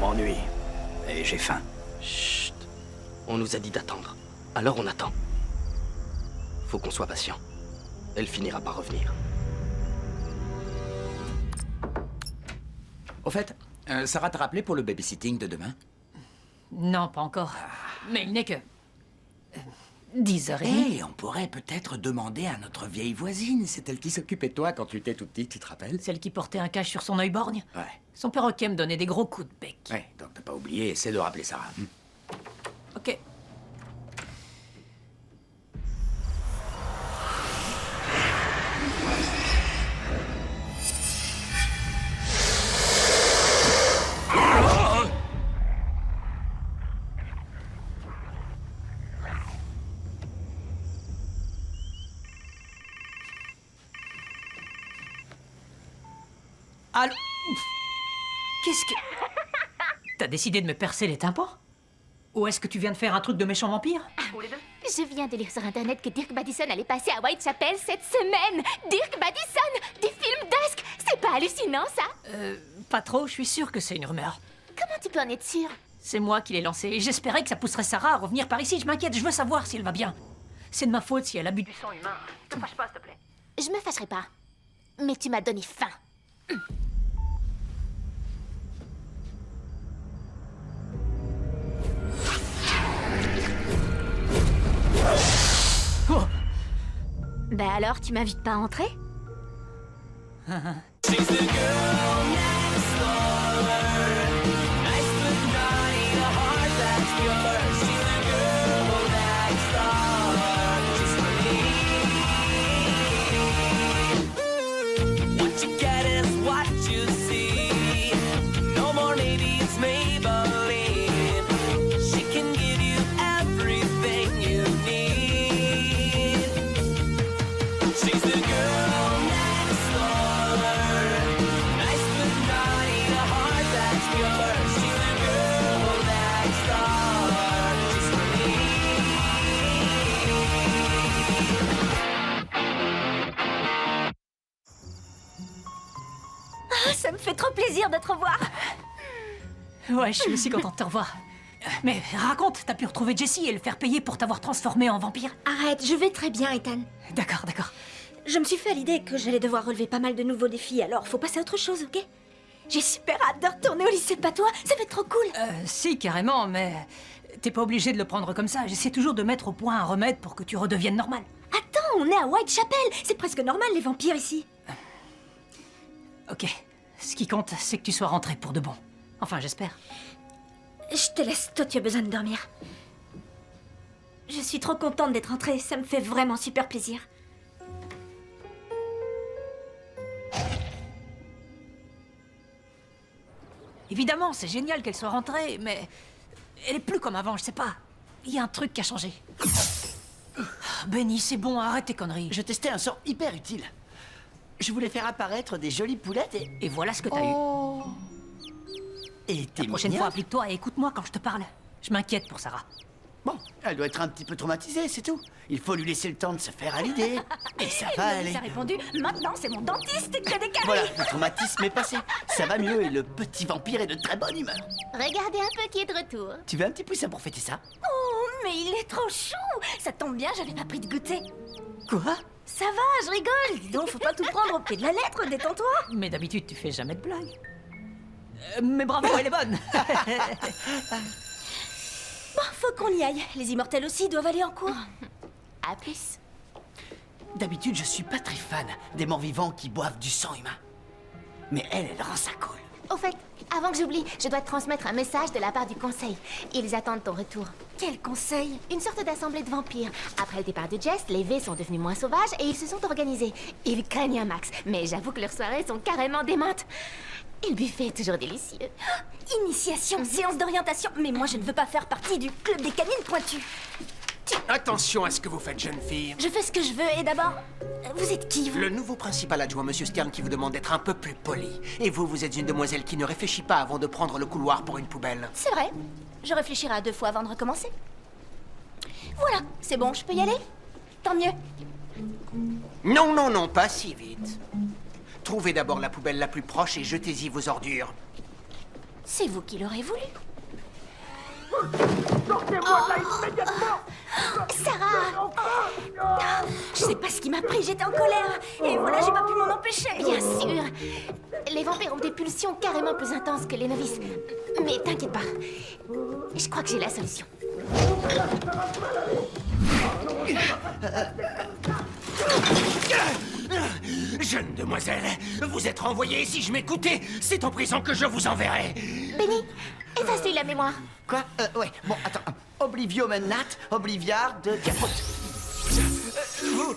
m'ennuie. Et j'ai faim. Chut. On nous a dit d'attendre. Alors on attend. Faut qu'on soit patient. Elle finira par revenir. Au fait, Sarah t'a rappelé pour le babysitting de demain? Non, pas encore. Mais il n'est que... 10h30. Hé, on pourrait peut-être demander à notre vieille voisine. C'est elle qui s'occupait de toi quand tu étais toute petite, tu te rappelles? Celle qui portait un cache sur son œil borgne. Ouais. Son perroquet me donnait des gros coups de bec. Ouais, donc t'as pas oublié, essaie de rappeler Sarah. Ok. Allô? Qu'est-ce que... T'as décidé de me percer les tympans? Ou est-ce que tu viens de faire un truc de méchant vampire? Je viens de lire sur Internet que Dirk Madison allait passer à Whitechapel cette semaine. Dirk Madison, du film Dusk. C'est pas hallucinant, ça? Pas trop, je suis sûre que c'est une rumeur. Comment tu peux en être sûr? C'est moi qui l'ai lancé et j'espérais que ça pousserait Sarah à revenir par ici. Je m'inquiète, je veux savoir si elle va bien. C'est de ma faute si elle a bu du sang humain. Te fâche pas, s'il te plaît. Je me fâcherai pas. Mais tu m'as donné faim. Oh! Bah alors, tu m'invites pas à entrer? Ça me fait trop plaisir de te revoir. Ouais, je suis aussi contente de te revoir. Mais raconte, t'as pu retrouver Jessie et le faire payer pour t'avoir transformé en vampire? Arrête, je vais très bien, Ethan. D'accord, d'accord. Je me suis fait à l'idée que j'allais devoir relever pas mal de nouveaux défis, alors faut passer à autre chose, ok? J'ai super hâte de retourner au lycée de Patois, ça va être trop cool. Si, carrément, mais t'es pas obligé de le prendre comme ça. J'essaie toujours de mettre au point un remède pour que tu redeviennes normal. Attends, on est à Whitechapel, c'est presque normal les vampires ici. Ok. Ce qui compte, c'est que tu sois rentré pour de bon. Enfin, j'espère. Je te laisse, toi tu as besoin de dormir. Je suis trop contente d'être rentrée, ça me fait vraiment super plaisir. Évidemment, c'est génial qu'elle soit rentrée, mais elle est plus comme avant, je sais pas. Il y a un truc qui a changé. Benny, c'est bon, arrête tes conneries. Je testais un sort hyper utile. Je voulais faire apparaître des jolies poulettes Et voilà ce que t'as eu. Et t'es La prochaine mignonne. fois, applique-toi et écoute-moi quand je te parle. Je m'inquiète pour Sarah. Bon, elle doit être un petit peu traumatisée, c'est tout. Il faut lui laisser le temps de se faire à l'idée. Et ça va aller. Il a répondu, maintenant c'est mon dentiste qui a des caries. Voilà, le traumatisme est passé. Ça va mieux et le petit vampire est de très bonne humeur. Regardez un peu qui est de retour. Tu veux un petit poussin pour fêter ça? Oh, mais il est trop chou. Ça tombe bien, j'avais pas pris de goûter. Quoi? Ça va, je rigole. Dis donc, faut pas tout prendre au pied de la lettre, détends-toi. Mais d'habitude, tu fais jamais de blagues. Mais bravo, elle est bonne. Bon, faut qu'on y aille. Les immortels aussi doivent aller en cours. À plus. D'habitude, je suis pas très fan des morts vivants qui boivent du sang humain. Mais elle rend ça cool. Au fait, avant que j'oublie, je dois te transmettre un message de la part du conseil. Ils attendent ton retour. Quel conseil? Une sorte d'assemblée de vampires. Après le départ de Jess, les V sont devenus moins sauvages et ils se sont organisés. Ils craignent un max, mais j'avoue que leurs soirées sont carrément démentes. Et le buffet est toujours délicieux. Initiation, séance d'orientation. Mais moi, je ne veux pas faire partie du club des canines pointues. Attention à ce que vous faites, jeune fille. Je fais ce que je veux et d'abord, vous êtes qui, vous? Le nouveau principal adjoint, Monsieur Stern, qui vous demande d'être un peu plus poli. Et vous, vous êtes une demoiselle qui ne réfléchit pas avant de prendre le couloir pour une poubelle. C'est vrai. Je réfléchirai à 2 fois avant de recommencer. Voilà, c'est bon, je peux y aller? Tant mieux. Non, non, non, pas si vite. Trouvez d'abord la poubelle la plus proche et jetez-y vos ordures. C'est vous qui l'aurez voulu. Sortez-moi de là immédiatement! Sarah! Je sais pas ce qui m'a pris, j'étais en colère. Et voilà, j'ai pas pu m'en empêcher. Bien sûr. Les vampires ont des pulsions carrément plus intenses que les novices. Mais t'inquiète pas. Je crois que j'ai la solution. Jeune demoiselle, vous êtes renvoyée. Si je m'écoutais, c'est en prison que je vous enverrai. Benny, efface-lui la mémoire. Quoi? Ouais, bon, attends. Obliviomenat, Obliviard de Capote. Vous...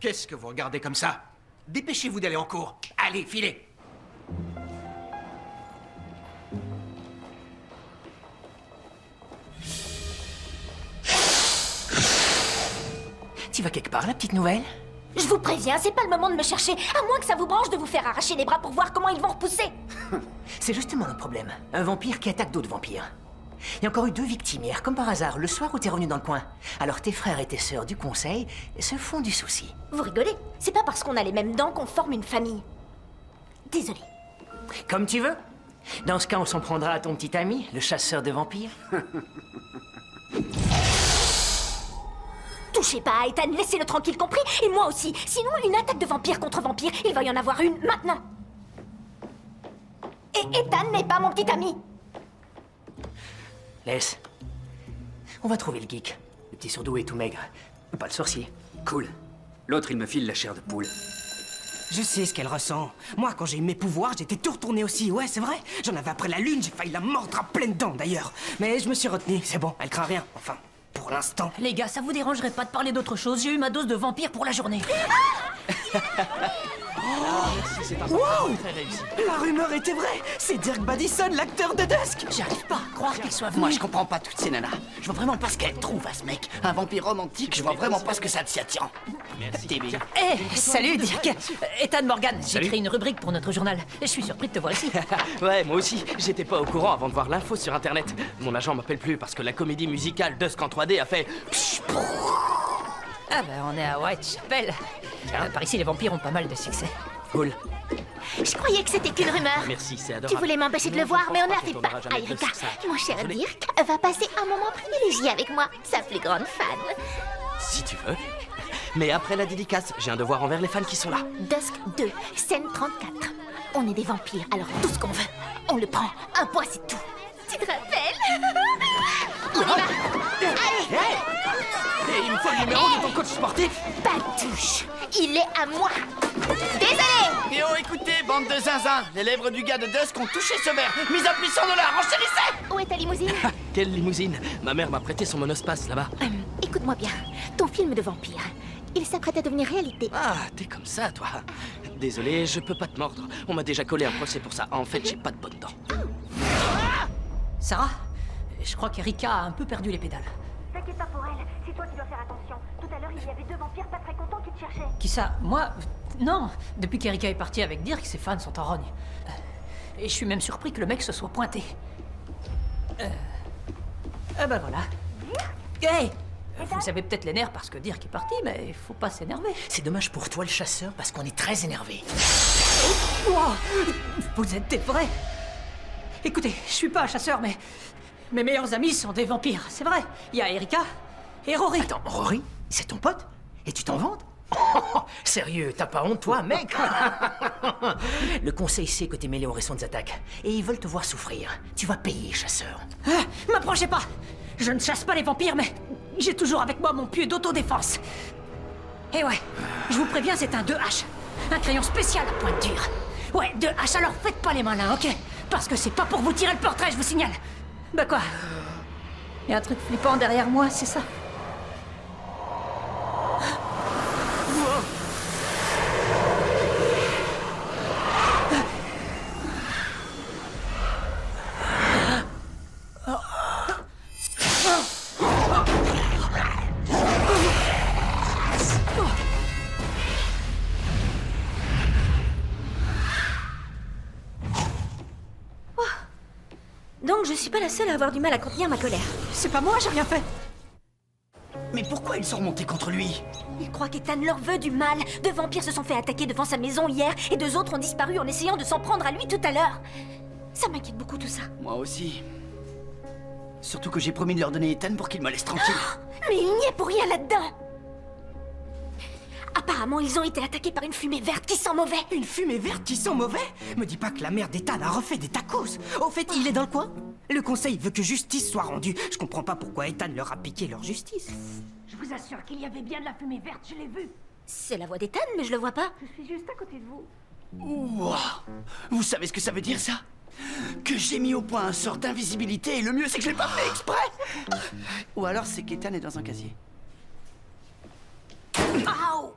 Qu'est-ce que vous regardez comme ça? Dépêchez-vous d'aller en cours. Allez, filez. Tu vas quelque part, la petite nouvelle? Je vous préviens, c'est pas le moment de me chercher. À moins que ça vous branche de vous faire arracher les bras pour voir comment ils vont repousser. C'est justement le problème. Un vampire qui attaque d'autres vampires. Il y a encore eu 2 victimes hier, comme par hasard, le soir où t'es revenu dans le coin. Alors tes frères et tes sœurs du conseil se font du souci. Vous rigolez? C'est pas parce qu'on a les mêmes dents qu'on forme une famille. Désolée. Comme tu veux. Dans ce cas, on s'en prendra à ton petit ami, le chasseur de vampires. Touchez pas à Ethan, laissez-le tranquille, compris? Et moi aussi. Sinon, une attaque de vampire contre vampire, il va y en avoir une maintenant. Et Ethan n'est pas mon petit ami. Laisse. On va trouver le geek. Le petit surdoué tout maigre. Pas le sorcier. Cool. L'autre, il me file la chair de poule. Je sais ce qu'elle ressent. Moi, quand j'ai eu mes pouvoirs, j'étais tout retourné aussi. Ouais, c'est vrai. J'en avais après la lune, j'ai failli la mordre à pleines dents d'ailleurs. Mais je me suis retenu, c'est bon, elle craint rien. Enfin, pour l'instant. Les gars, ça vous dérangerait pas de parler d'autre chose? J'ai eu ma dose de vampire pour la journée. Wow! La rumeur était vraie! C'est Dirk Badison, l'acteur de Dusk! J'arrive pas à croire qu'il soit venu. Moi, je comprends pas toutes ces nanas. Je vois vraiment pas ce qu'elles trouvent à ce mec. Un vampire romantique, je vois vraiment pas ce que ça te s'y attire. Débile. Eh, salut Dirk. Ethan Morgan, j'ai créé une rubrique pour notre journal. Je suis surpris de te voir ici. Ouais, moi aussi. J'étais pas au courant avant de voir l'info sur Internet. Mon agent m'appelle plus parce que la comédie musicale Dusk en 3D a fait... Ah bah, on est à Whitechapel. Par ici, les vampires ont pas mal de succès. Cool. Je croyais que c'était qu'une rumeur. Merci, c'est Tu adorable. voulais m'empêcher de le voir, mais on ne la fait pas. tournera jamais Erika, plus, ça. mon cher Désolé. Dirk va passer un moment privilégié avec moi, sa plus grande fan. Si tu veux. Mais après la dédicace, j'ai un devoir envers les fans qui sont là. Dusk 2, scène 34. On est des vampires, alors tout ce qu'on veut, on le prend. Un point, c'est tout. Tu te rappelles? On y va. Allez, Et il me faut le numéro de ton coach sportif. pas de touche. Il est à moi. Désolé. Et oh, écoutez, bande de zinzins. Les lèvres du gars de Dusk ont touché ce verre. Mise à plus $100, enchérissez! Où est ta limousine? Quelle limousine. Ma mère m'a prêté son monospace là-bas. Écoute-moi bien. Ton film de vampire, il s'apprête à devenir réalité. Ah, t'es comme ça, toi. Désolé, je peux pas te mordre. On m'a déjà collé un procès pour ça. En fait, j'ai pas de bonnes dents. Sarah, je crois qu'Erika a un peu perdu les pédales. T'inquiète pas pour elle, c'est toi qui dois faire attention. Tout à l'heure, il y avait 2 vampires pas très contents qui te cherchaient. Qui ça? Moi? Non. Depuis qu'Erika est partie avec Dirk, ses fans sont en rogne. Et je suis même surpris que le mec se soit pointé. Ah bah voilà. Hey! Vous avez peut-être les nerfs parce que Dirk est parti, mais il faut pas s'énerver. C'est dommage pour toi, le chasseur, parce qu'on est très énervé. Wow! Vous êtes des vrais! Écoutez, je suis pas un chasseur, mais mes meilleurs amis sont des vampires, c'est vrai. Il y a Erika et Rory. Attends, Rory, c'est ton pote? Et tu t'en vantes? Sérieux, t'as pas honte, toi, mec? Le conseil sait que t'es mêlé aux récentes attaques. Et ils veulent te voir souffrir. Tu vas payer, chasseur. Ah, m'approchez pas! Je ne chasse pas les vampires, mais j'ai toujours avec moi mon pieu d'autodéfense. Et ouais, je vous préviens, c'est un 2H. Un crayon spécial à pointe dure. Ouais, 2H, alors faites pas les malins, ok? Parce que c'est pas pour vous tirer le portrait, je vous signale. Bah quoi? Y a un truc flippant derrière moi, c'est ça? Donc, je suis pas la seule à avoir du mal à contenir ma colère. C'est pas moi, j'ai rien fait. Mais pourquoi Pourquoi ils sont remontés contre lui? Ils croient qu'Ethan leur veut du mal. 2 vampires se sont fait attaquer devant sa maison hier et 2 autres ont disparu en essayant de s'en prendre à lui tout à l'heure. Ça m'inquiète beaucoup tout ça. Moi aussi. Surtout que j'ai promis de leur donner Ethan pour qu'ils me laissent tranquille. Mais il n'y est pour rien là-dedans. Apparemment, ils ont été attaqués par une fumée verte qui sent mauvais. Une fumée verte qui sent mauvais? Me dis pas que la mère d'Ethan a refait des tacos. Au fait, il est dans le coin? Le conseil veut que justice soit rendue. Je comprends pas pourquoi Ethan leur a piqué leur justice. Je vous assure qu'il y avait bien de la fumée verte, je l'ai vue. C'est la voix d'Ethan, mais je le vois pas. Je suis juste à côté de vous. Wow. Vous savez ce que ça veut dire, ça? Que j'ai mis au point un sort d'invisibilité et le mieux, c'est que je l'ai pas fait exprès. Ou alors, c'est qu'Ethan est dans un casier. Aouh!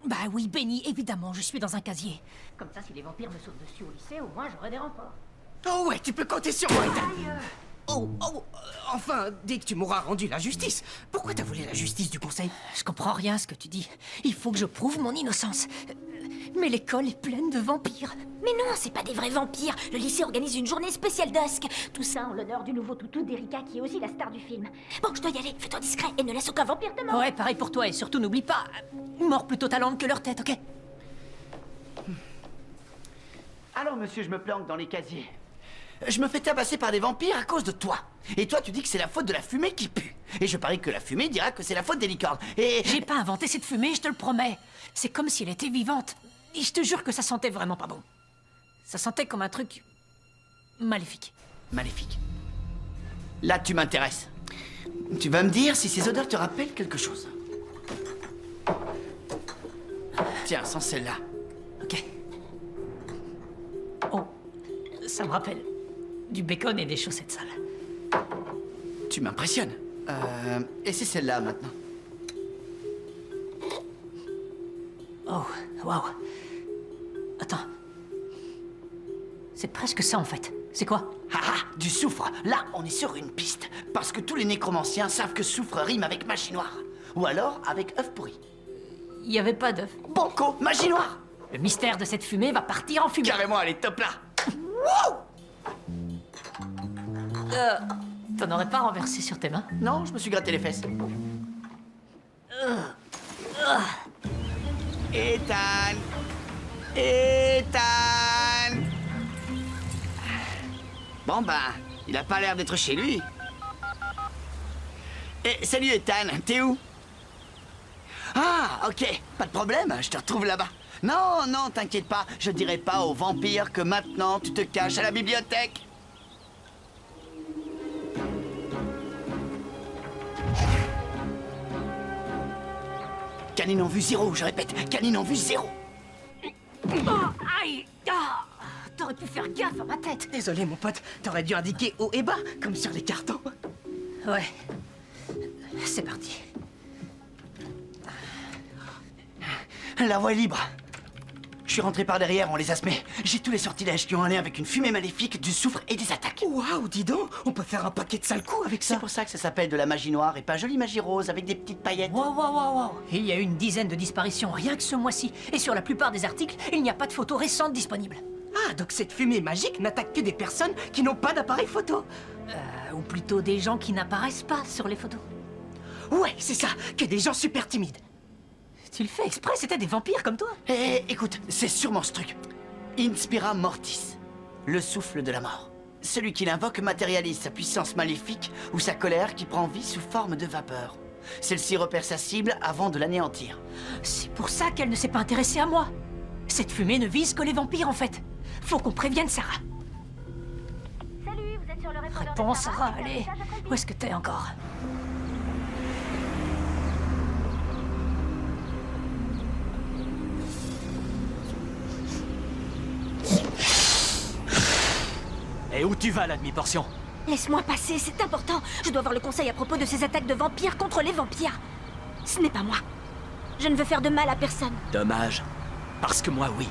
Bah oui, Benny, évidemment, je suis dans un casier. Comme ça, si les vampires me sautent dessus au lycée, au moins j'aurai des renforts. Oh ouais, tu peux compter sur moi, Ethan. Enfin, dès que tu m'auras rendu la justice. Pourquoi t'as volé la justice du conseil? Je comprends rien à ce que tu dis. Il faut que je prouve mon innocence. Mais l'école est pleine de vampires. Mais non, c'est pas des vrais vampires. Le lycée organise une journée spéciale Dusk. Tout ça en l'honneur du nouveau toutou d'Erika qui est aussi la star du film. Bon, je dois y aller. Fais-toi discret et ne laisse aucun vampire te mordre. Ouais, pareil pour toi et surtout n'oublie pas, mort plutôt ta langue que leur tête, ok? Alors, monsieur, je me planque dans les casiers. Je me fais tabasser par des vampires à cause de toi. Et toi, tu dis que c'est la faute de la fumée qui pue. Et je parie que la fumée dira que c'est la faute des licornes. Et... J'ai pas inventé cette fumée, je te le promets. C'est comme si elle était vivante. Et je te jure que ça sentait vraiment pas bon. Ça sentait comme un truc... maléfique. Maléfique. Là, tu m'intéresses. Tu vas me dire si ces odeurs te rappellent quelque chose. Tiens, sans celle-là. Ok. Oh, ça me rappelle du bacon et des chaussettes sales. Tu m'impressionnes. Et c'est celle-là, maintenant. Oh, waouh. Attends. C'est presque ça, en fait. C'est quoi? Du soufre. Là, on est sur une piste. Parce que tous les nécromanciens savent que soufre rime avec magie noire. Ou alors avec œuf pourri. Il y avait pas d'œuf. Banco, magie noire. Le mystère de cette fumée va partir en fumée. Carrément, elle est top là. T'en aurais pas renversé sur tes mains? Non, je me suis gratté les fesses. Ethan! Ethan! Bon ben, il a pas l'air d'être chez lui. Eh, salut Ethan, t'es où? Ah, ok, pas de problème, je te retrouve là-bas. Non, non, t'inquiète pas, je dirai pas aux vampires que maintenant tu te caches à la bibliothèque. Canine en vue 0, je répète, canine en vue 0. Oh, aïe! Ah, t'aurais pu faire gaffe à ma tête. Désolé, mon pote. T'aurais dû indiquer haut et bas, comme sur les cartons. Ouais. C'est parti. La voie est libre. Je suis rentré par derrière, on les a semés. J'ai tous les sortilèges qui ont un lien avec une fumée maléfique, du soufre et des attaques. Waouh, dis donc, on peut faire un paquet de sales coups avec ça. C'est pour ça que ça s'appelle de la magie noire et pas jolie magie rose avec des petites paillettes. Wow, wow, wow, wow. Il y a eu une dizaine de disparitions rien que ce mois-ci. Et sur la plupart des articles, il n'y a pas de photos récentes disponibles. Ah, donc cette fumée magique n'attaque que des personnes qui n'ont pas d'appareil photo. Ou plutôt des gens qui n'apparaissent pas sur les photos. Ouais, c'est ça, que des gens super timides. Tu le fais exprès, c'était des vampires comme toi. Eh, écoute, c'est sûrement ce truc. Inspira Mortis, le souffle de la mort. Celui qui l'invoque matérialise sa puissance maléfique ou sa colère qui prend vie sous forme de vapeur. Celle-ci repère sa cible avant de l'anéantir. C'est pour ça qu'elle ne s'est pas intéressée à moi. Cette fumée ne vise que les vampires, en fait. Faut qu'on prévienne Sarah. Salut, vous êtes sur le répondeur. Réponds, Sarah, allez. Où est-ce que t'es encore? Et où tu vas, la demi-portion? Laisse-moi passer, c'est important. Je dois voir le conseil à propos de ces attaques de vampires contre les vampires. Ce n'est pas moi. Je ne veux faire de mal à personne. Dommage. Parce que moi, oui.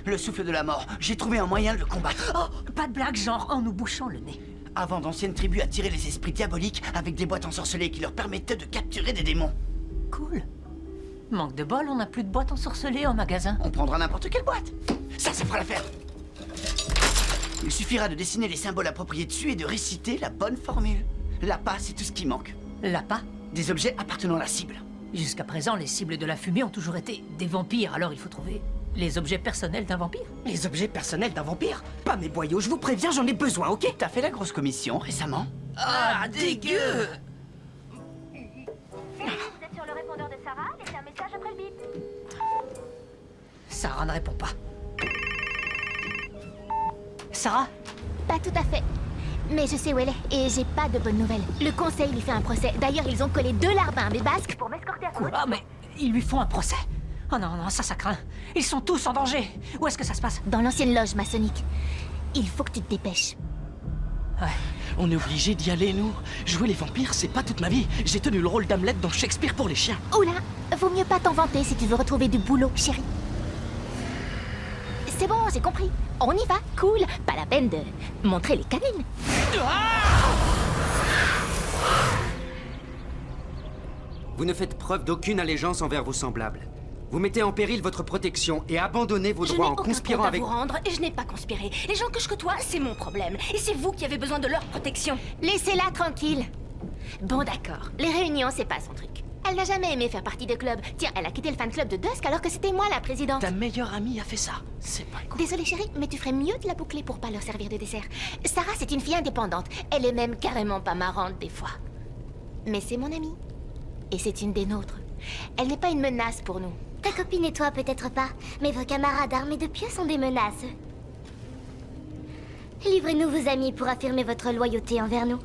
Le souffle de la mort, j'ai trouvé un moyen de le combattre. Oh, pas de blague, genre en nous bouchant le nez. Avant, d'anciennes tribus attiraient les esprits diaboliques avec des boîtes ensorcelées qui leur permettaient de capturer des démons. Cool. Manque de bol, on n'a plus de boîtes ensorcelées en magasin. On prendra n'importe quelle boîte. Ça fera l'affaire. Il suffira de dessiner les symboles appropriés dessus et de réciter la bonne formule. L'appât, c'est tout ce qui manque. L'appât? Des objets appartenant à la cible. Jusqu'à présent, les cibles de la fumée ont toujours été des vampires, alors il faut trouver les objets personnels d'un vampire. Les objets personnels d'un vampire? Pas mes boyaux, je vous préviens, j'en ai besoin, ok? T'as fait la grosse commission récemment? Ah, dégueu! Vous êtes sur le répondeur de Sarah, laissez un message après le bip. Sarah ne répond pas. Sarah? Pas tout à fait. Mais je sais où elle est, et j'ai pas de bonnes nouvelles. Le conseil lui fait un procès. D'ailleurs, ils ont collé 2 larbins à mes basques pour m'escorter à Quoi? Mais ils lui font un procès? Oh non, non, ça craint. Ils sont tous en danger. Où est-ce que ça se passe? dans l'ancienne loge maçonnique. Il faut que tu te dépêches. Ouais. On est obligé d'y aller, nous. Jouer les vampires, c'est pas toute ma vie. J'ai tenu le rôle d'Hamlet dans Shakespeare pour les chiens. Oula, vaut mieux pas t'en vanter si tu veux retrouver du boulot, chérie. C'est bon, j'ai compris. On y va, cool. Pas la peine de montrer les canines. Vous ne faites preuve d'aucune allégeance envers vos semblables. Vous mettez en péril votre protection et abandonnez vos Je n'ai droits en aucun conspirant compte à avec... vous rendre et je n'ai pas conspiré. Les gens que je côtoie, c'est mon problème. Et c'est vous qui avez besoin de leur protection. Laissez-la tranquille. Bon, d'accord. Les réunions, c'est pas son truc. Elle n'a jamais aimé faire partie de club. Tiens, elle a quitté le fan club de Dusk alors que c'était moi la présidente. Ta meilleure amie a fait ça. C'est pas cool. Désolée chérie, mais tu ferais mieux de la boucler pour pas leur servir de dessert. Sarah, c'est une fille indépendante. Elle est même carrément pas marrante des fois. Mais c'est mon amie. Et c'est une des nôtres. Elle n'est pas une menace pour nous. Ta copine et toi, peut-être pas, mais vos camarades armés de pieux sont des menaces. Livrez-nous vos amis pour affirmer votre loyauté envers nous.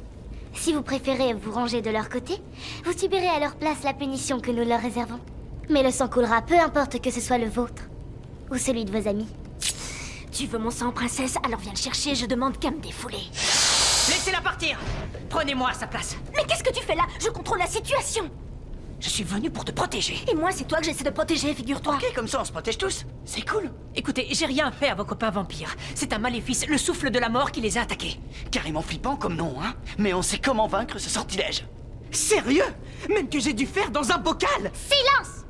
Si vous préférez vous ranger de leur côté, vous subirez à leur place la punition que nous leur réservons. Mais le sang coulera, peu importe que ce soit le vôtre ou celui de vos amis. Tu veux mon sang, princesse? Alors viens le chercher, je demande qu'à me défouler. Laissez-la partir! Prenez-moi à sa place. Mais qu'est-ce que tu fais là? Je contrôle la situation. Je suis venu pour te protéger. Et moi, c'est toi que j'essaie de protéger, figure-toi. Ok, comme ça on se protège tous. C'est cool. Écoutez, j'ai rien fait à vos copains vampires. C'est un maléfice, le souffle de la mort qui les a attaqués. Carrément flippant comme nom, hein. Mais on sait comment vaincre ce sortilège. Sérieux? Même que j'ai dû faire dans un bocal? Silence!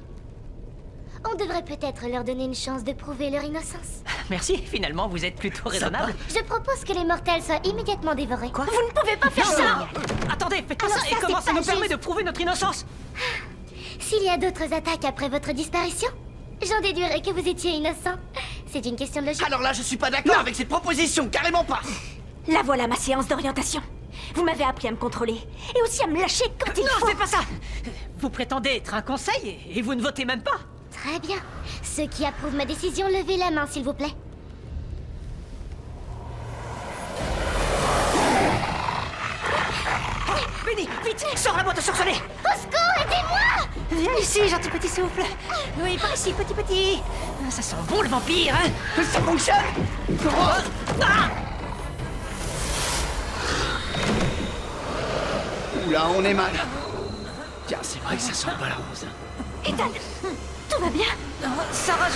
On devrait peut-être leur donner une chance de prouver leur innocence. Merci, finalement, vous êtes plutôt raisonnable. Je propose que les mortels soient immédiatement dévorés. Quoi? Vous ne pouvez pas faire ça! Attendez, faites pas Alors ça, ça, et comment c'est ça pas nous permet juste. de prouver notre innocence? S'il y a d'autres attaques après votre disparition, j'en déduirai que vous étiez innocent. C'est une question de logique. Alors là, je suis pas d'accord avec cette proposition, carrément pas. La voilà ma séance d'orientation. Vous m'avez appris à me contrôler. Et aussi à me lâcher quand il Non, faut. faites pas ça! Vous prétendez être un conseil, et vous ne votez même pas. Très bien. Ceux qui approuvent ma décision, levez la main, s'il vous plaît. Benny, vite, sors la boîte à sorceler! Au secours, aidez-moi! Viens ici, gentil petit souffle. Oui, par ici, petit petit. Ah, ça sent bon le vampire, hein? Ça fonctionne. Ah! Oula, on est mal. Tiens, c'est vrai que ça sent pas la rose. Ethan, tout va bien? Sarah,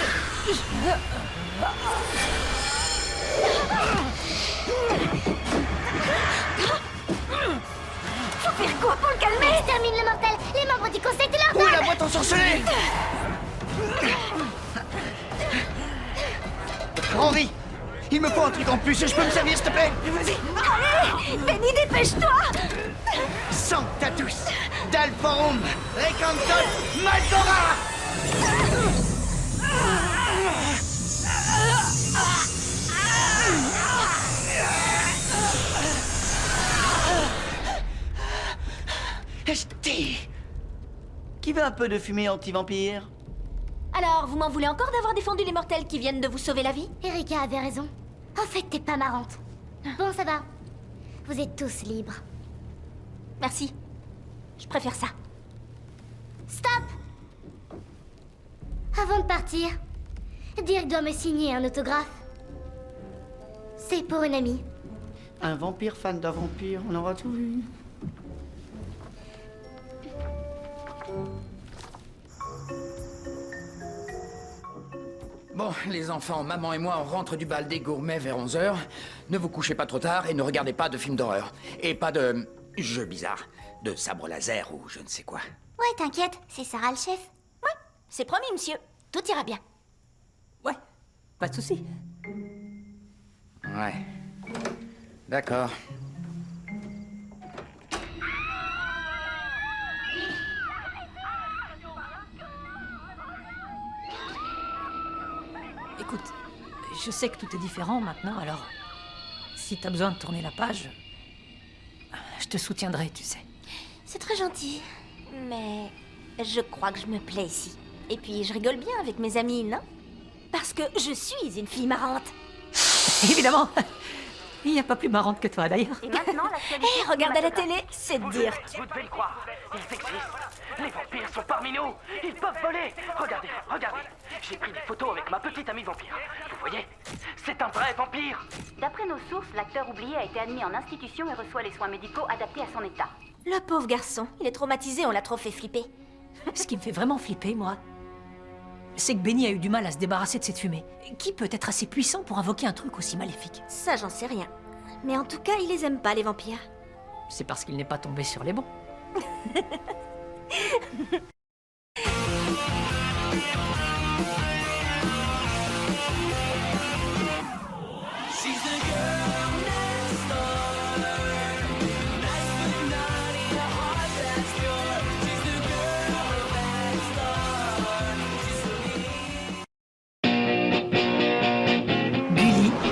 Faut faire quoi pour le calmer? Extermine le mortel! Les membres du conseil de Où est l'ordre! la boîte ensorcelée? Henri, il me faut un truc en plus, je peux me servir s'il te plaît? vas-y. Allez, Benny, dépêche-toi! Sanctatus, Dalforum, Recantos, Maldora! Esti! Qui veut un peu de fumée anti-vampire? Alors, vous m'en voulez encore d'avoir défendu les mortels qui viennent de vous sauver la vie? Erika avait raison. En fait, t'es pas marrante. Bon, ça va. Vous êtes tous libres. Merci. Je préfère ça. Stop! Avant de partir, Dirk doit me signer un autographe. C'est pour une amie. Un vampire fan d'un vampire, on aura tout vu. Bon, les enfants, maman et moi, on rentre du bal des gourmets vers 11h. Ne vous couchez pas trop tard et ne regardez pas de films d'horreur. Et pas de jeux bizarres, de sabre laser ou je ne sais quoi. Ouais, t'inquiète, c'est Sarah le chef. Ouais, c'est promis, monsieur. Tout ira bien. Ouais, pas de souci. Ouais. D'accord. Écoute, je sais que tout est différent maintenant, alors... Si t'as besoin de tourner la page... Je te soutiendrai, tu sais. C'est très gentil. Mais je crois que je me plais ici. Et puis je rigole bien avec mes amis, non? Parce que je suis une fille marrante. Évidemment. Il n'y a pas plus marrante que toi, d'ailleurs. Et maintenant, l'actualité... regarde à la télé, c'est dire. Vous devez le croire. Ils existent. Les vampires sont parmi nous. Ils peuvent voler. Regardez, regardez. J'ai pris des photos avec ma petite amie vampire. Vous voyez? C'est un vrai vampire. D'après nos sources, l'acteur oublié a été admis en institution et reçoit les soins médicaux adaptés à son état. Le pauvre garçon, il est traumatisé, on l'a trop fait flipper. Ce qui me fait vraiment flipper, moi, c'est que Benny a eu du mal à se débarrasser de cette fumée. Qui peut être assez puissant pour invoquer un truc aussi maléfique? Ça, j'en sais rien. Mais en tout cas, il les aime pas, les vampires. C'est parce qu'il n'est pas tombé sur les bons.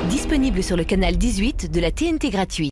Disponible sur le canal 18 de la TNT gratuite.